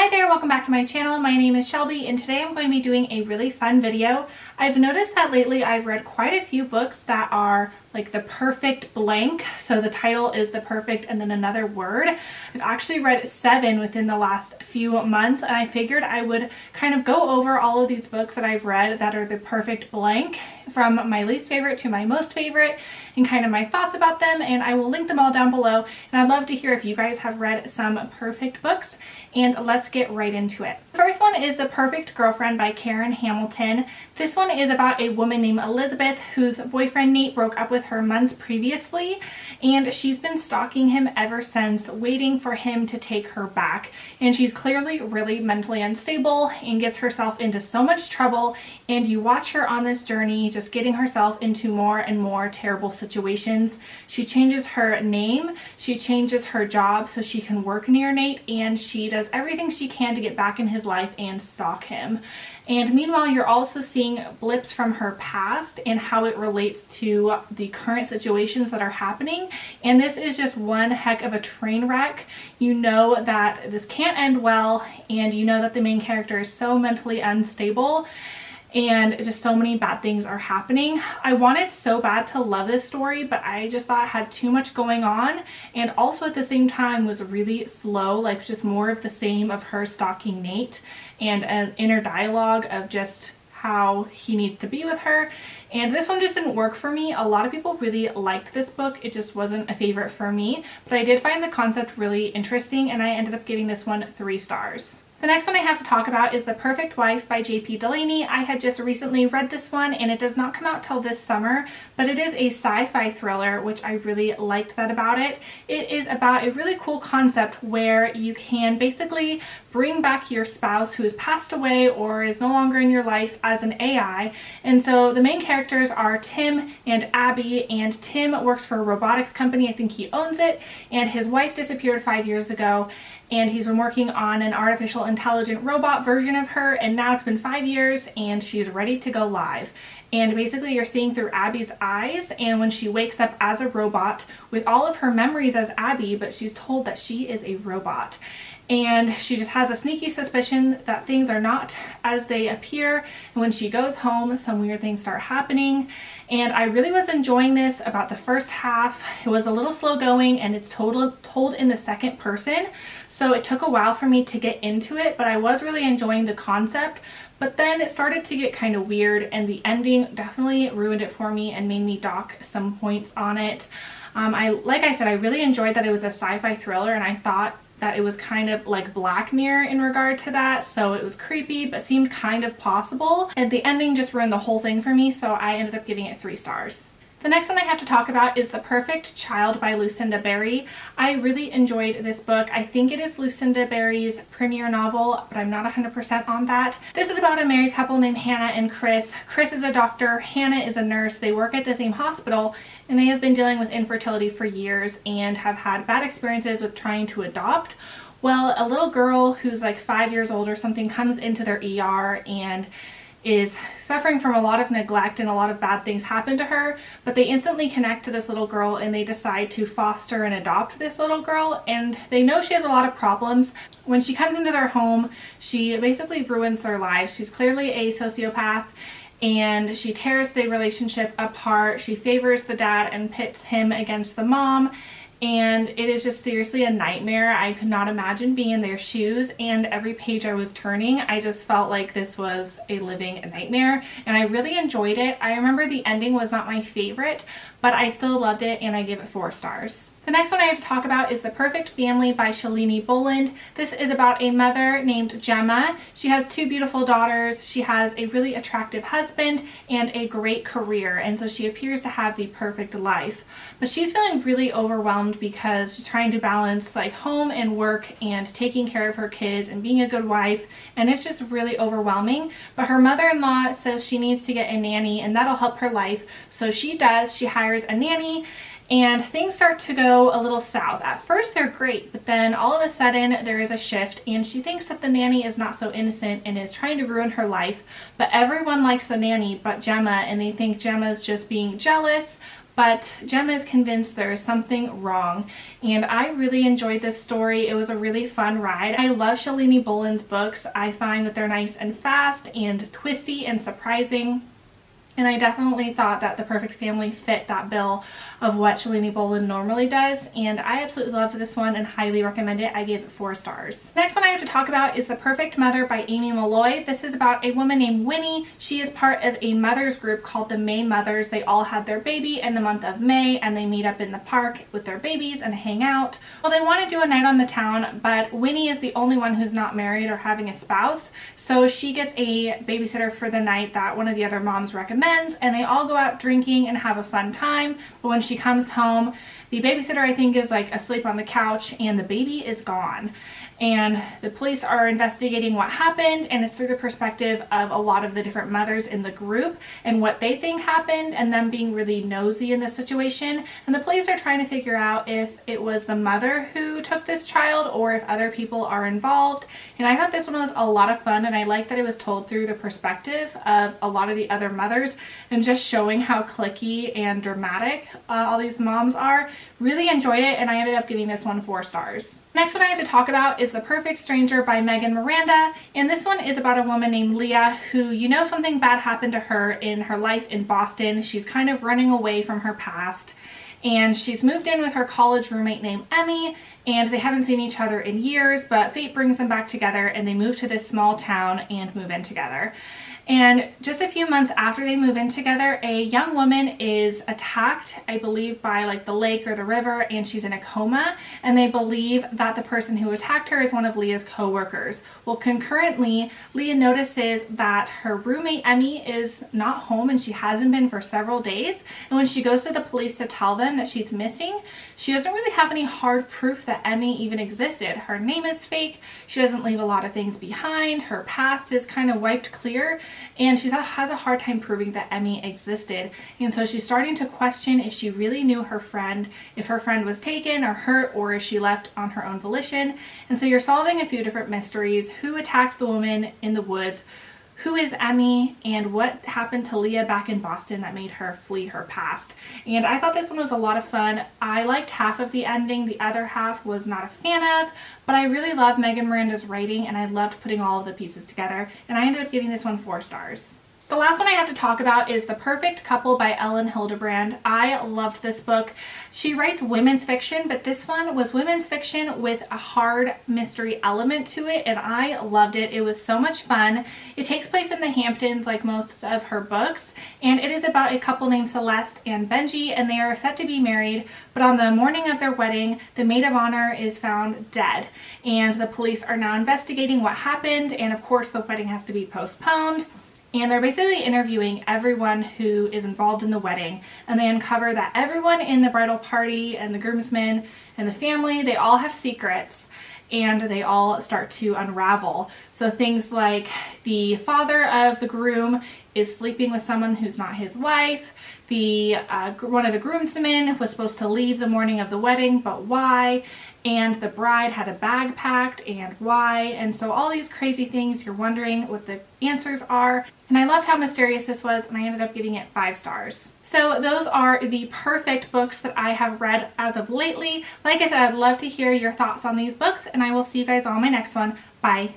Hi there, welcome back to my channel. My name is Shelby and today I'm going to be doing a really fun video. I've noticed that lately I've read quite a few books that are like the perfect blank. So the title is the perfect and then another word. I've actually read 7 within the last few months and I figured I would kind of go over all of these books that I've read that are the perfect blank from my least favorite to my most favorite and kind of my thoughts about them, and I will link them all down below, and I'd love to hear if you guys have read some perfect books, and let's get right into it. The first one is The Perfect Girlfriend by Karen Hamilton. This one is about a woman named Elizabeth whose boyfriend Nate broke up with her months previously, and she's been stalking him ever since, waiting for him to take her back. And she's clearly really mentally unstable and gets herself into so much trouble, and you watch her on this journey just getting herself into more and more terrible situations. She changes her name, she changes her job so she can work near Nate, and she does everything she can to get back in his life and stalk him. And meanwhile, you're also seeing blips from her past and how it relates to the current situations that are happening. And this is just one heck of a train wreck. You know that this can't end well, and you know that the main character is so mentally unstable and just so many bad things are happening. I wanted so bad to love this story, but I just thought it had too much going on, and also at the same time was really slow, like just more of the same of her stalking Nate and an inner dialogue of just how he needs to be with her. And this one just didn't work for me. A lot of people really liked this book. It just wasn't a favorite for me, but I did find the concept really interesting, and I ended up giving this one 3 stars. The next one I have to talk about is The Perfect Wife by J.P. Delaney. I had just recently read this one and it does not come out till this summer, but it is a sci-fi thriller, which I really liked that about it. It is about a really cool concept where you can basically bring back your spouse who has passed away or is no longer in your life as an AI. And so the main characters are Tim and Abby, and Tim works for a robotics company. I think he owns it, and his wife disappeared 5 years ago, and he's been working on an artificial intelligent robot version of her, and now it's been 5 years and she's ready to go live. And basically you're seeing through Abby's eyes, and when she wakes up as a robot with all of her memories as Abby, but she's told that she is a robot. And she just has a sneaky suspicion that things are not as they appear, and when she goes home some weird things start happening. And I really was enjoying this. About the first half it was a little slow going, and it's told in the second person, so it took a while for me to get into it, but I was really enjoying the concept. But then it started to get kind of weird, and the ending definitely ruined it for me and made me dock some points on it. Like I said, I really enjoyed that it was a sci-fi thriller, and I thought that it was kind of like Black Mirror in regard to that, so it was creepy but seemed kind of possible, and the ending just ruined the whole thing for me, so I ended up giving it 3 stars. The next one I have to talk about is The Perfect Child by Lucinda Berry. I really enjoyed this book. I think it is Lucinda Berry's premiere novel, but I'm not 100% on that. This is about a married couple named Hannah and Chris. Chris is a doctor, Hannah is a nurse. They work at the same hospital, and they have been dealing with infertility for years and have had bad experiences with trying to adopt. Well, a little girl who's like 5 years old or something comes into their ER and is suffering from a lot of neglect, and a lot of bad things happen to her, but they instantly connect to this little girl and they decide to foster and adopt this little girl, and they know she has a lot of problems. When she comes into their home, she basically ruins their lives. She's clearly a sociopath, and she tears the relationship apart. She favors the dad and pits him against the mom, and it is just seriously a nightmare. I could not imagine being in their shoes, and every page I was turning I just felt like this was a living nightmare, and I really enjoyed it. I remember the ending was not my favorite, but I still loved it, and I give it 4 stars. The next one I have to talk about is The Perfect Family by Shalini Boland. This is about a mother named Gemma. She has 2 beautiful daughters. She has a really attractive husband and a great career, and so she appears to have the perfect life. But she's feeling really overwhelmed because she's trying to balance like home and work and taking care of her kids and being a good wife, and it's just really overwhelming. But her mother-in-law says she needs to get a nanny, and that'll help her life. So she does. She hires a nanny, and things start to go a little south. At first they're great, but then all of a sudden there is a shift, and she thinks that the nanny is not so innocent and is trying to ruin her life. But everyone likes the nanny but Gemma, and they think Gemma's just being jealous, but Gemma is convinced there is something wrong. And I really enjoyed this story. It was a really fun ride. I love Shalini Boland's books. I find that they're nice and fast and twisty and surprising. And I definitely thought that The Perfect Family fit that bill of what Shalini Boland normally does. And I absolutely loved this one and highly recommend it. I gave it 4 stars. Next one I have to talk about is The Perfect Mother by Amy Malloy. This is about a woman named Winnie. She is part of a mothers group called the May Mothers. They all had their baby in the month of May and they meet up in the park with their babies and hang out. Well, they want to do a night on the town, but Winnie is the only one who's not married or having a spouse. So she gets a babysitter for the night that one of the other moms recommends, and they all go out drinking and have a fun time. But when she comes home, the babysitter, I think, is like asleep on the couch and the baby is gone. And the police are investigating what happened, and it's through the perspective of a lot of the different mothers in the group and what they think happened and them being really nosy in the situation. And the police are trying to figure out if it was the mother who took this child or if other people are involved. And I thought this one was a lot of fun, and I like that it was told through the perspective of a lot of the other mothers and just showing how cliquey and dramatic all these moms are. Really enjoyed it, and I ended up giving this one 4 stars. Next one I have to talk about is The Perfect Stranger by Megan Miranda, and this one is about a woman named Leah who, you know, something bad happened to her in her life in Boston. She's kind of running away from her past, and she's moved in with her college roommate named Emmy, and they haven't seen each other in years, but fate brings them back together and they move to this small town and move in together. And just a few months after they move in together, a young woman is attacked, I believe, by like the lake or the river, and she's in a coma, and they believe that the person who attacked her is one of Leah's co-workers. Well, concurrently, Leah notices that her roommate Emmy is not home, and she hasn't been for several days. And when she goes to the police to tell them that she's missing, she doesn't really have any hard proof that Emmy even existed. Her name is fake, she doesn't leave a lot of things behind, her past is kind of wiped clear, and she has a hard time proving that Emmy existed. And so she's starting to question if she really knew her friend, if her friend was taken or hurt, or if she left on her own volition. And so you're solving a few different mysteries. Who attacked the woman in the woods? Who is Emmy, and what happened to Leah back in Boston that made her flee her past? And I thought this one was a lot of fun. I liked half of the ending, the other half was not a fan of, but I really love Megan Miranda's writing and I loved putting all of the pieces together, and I ended up giving this one 4 stars. The last one I have to talk about is The Perfect Couple by Ellen Hildebrand. I loved this book. She writes women's fiction, but this one was women's fiction with a hard mystery element to it, and I loved it. It was so much fun. It takes place in the Hamptons like most of her books, and it is about a couple named Celeste and Benji, and they are set to be married, but on the morning of their wedding, the maid of honor is found dead, and the police are now investigating what happened, and of course the wedding has to be postponed. And they're basically interviewing everyone who is involved in the wedding, and they uncover that everyone in the bridal party and the groomsmen and the family, they all have secrets, and they all start to unravel. So things like the father of the groom is sleeping with someone who's not his wife. One of the groomsmen was supposed to leave the morning of the wedding, but why? And the bride had a bag packed, and why? And so all these crazy things, you're wondering what the answers are. And I loved how mysterious this was, and I ended up giving it 5 stars. So those are the perfect books that I have read as of lately. Like I said, I'd love to hear your thoughts on these books, and I will see you guys on my next one. Bye.